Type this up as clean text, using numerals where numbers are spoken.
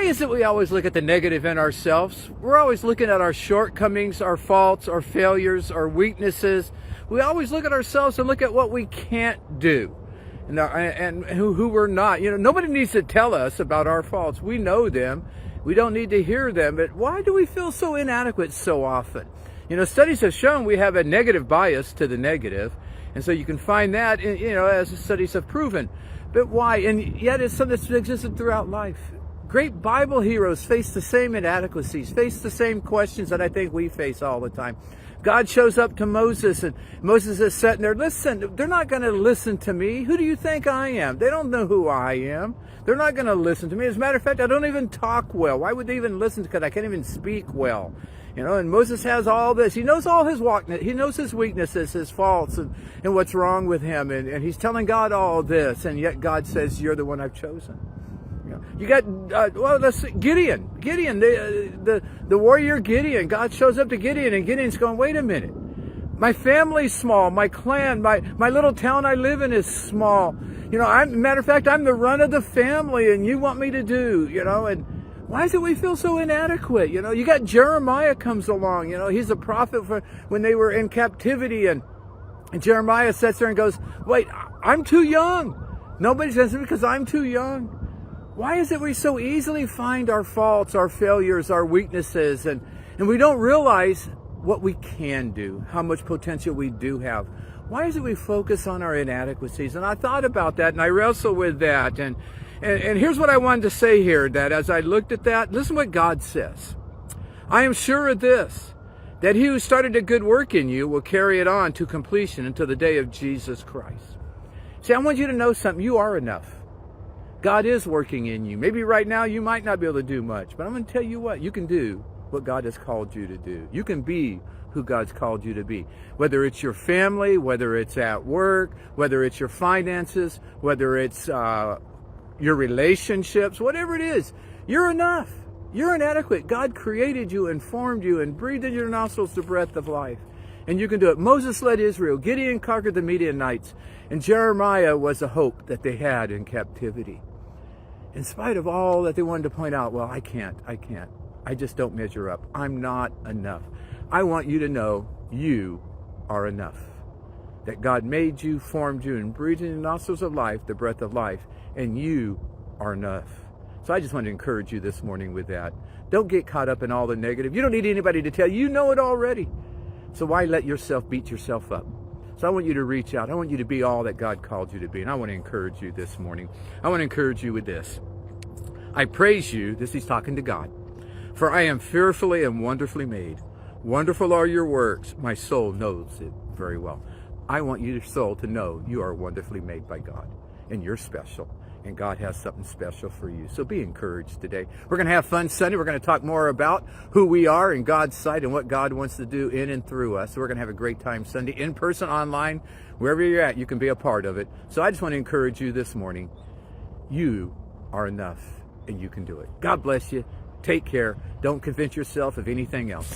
is it we always look at the negative in ourselves? We're always looking at our shortcomings, our faults, our failures, our weaknesses. We always look at ourselves and look at what we can't do and who we're not. Nobody needs to tell us about our faults. We know them. We don't need to hear them. But why do we feel so inadequate so often? Studies have shown we have a negative bias to the negative. And so you can find that, as studies have proven. But why? And yet it's something that's existed throughout life. Great Bible heroes face the same inadequacies, face the same questions that I think we face all the time. God shows up to Moses, and Moses is sitting there. Listen, they're not going to listen to me. Who do you think I am? They don't know who I am. They're not going to listen to me. As a matter of fact, I don't even talk well. Why would they even listen? Because I can't even speak well. And Moses has all this. He knows all his he knows his weaknesses, his faults, and what's wrong with him. And he's telling God all this. And yet God says, you're the one I've chosen. You got, let's see, Gideon, the warrior Gideon. God shows up to Gideon, and Gideon's going, wait a minute. My family's small. My clan, my little town I live in is small. Matter of fact, I'm the run of the family, and you want me to do, and why is it we feel so inadequate? You got Jeremiah comes along. He's a prophet for when they were in captivity, and Jeremiah sits there and goes, wait, I'm too young. Nobody's listening because I'm too young. Why is it we so easily find our faults, our failures, our weaknesses, and we don't realize what we can do, how much potential we do have? Why is it we focus on our inadequacies? And I thought about that, and I wrestle with that. And here's what I wanted to say here, that as I looked at that, listen what God says. I am sure of this, that he who started a good work in you will carry it on to completion until the day of Jesus Christ. See, I want you to know something. You are enough. God is working in you. Maybe right now you might not be able to do much, but I'm going to tell you what, you can do what God has called you to do. You can be who God's called you to be. Whether it's your family, whether it's at work, whether it's your finances, whether it's your relationships, whatever it is, you're enough. You're inadequate. God created you and formed you and breathed in your nostrils the breath of life. And you can do it. Moses led Israel. Gideon conquered the Midianites. And Jeremiah was a hope that they had in captivity. In spite of all that they wanted to point out, well, I can't. I just don't measure up. I'm not enough. I want you to know you are enough. That God made you, formed you, and breathed in the nostrils of life, the breath of life, and you are enough. So I just want to encourage you this morning with that. Don't get caught up in all the negative. You don't need anybody to tell you. You know it already. So why let yourself beat yourself up? So I want you to reach out. I want you to be all that God called you to be. And I want to encourage you this morning. I want to encourage you with this. I praise you, this he's talking to God, for I am fearfully and wonderfully made. Wonderful are your works. My soul knows it very well. I want your soul to know you are wonderfully made by God. And you're special. And God has something special for you. So be encouraged today. We're going to have fun Sunday. We're going to talk more about who we are in God's sight and what God wants to do in and through us. So we're going to have a great time Sunday, in person, online, wherever you're at, you can be a part of it. So I just want to encourage you this morning. You are enough and you can do it. God bless you. Take care. Don't convince yourself of anything else.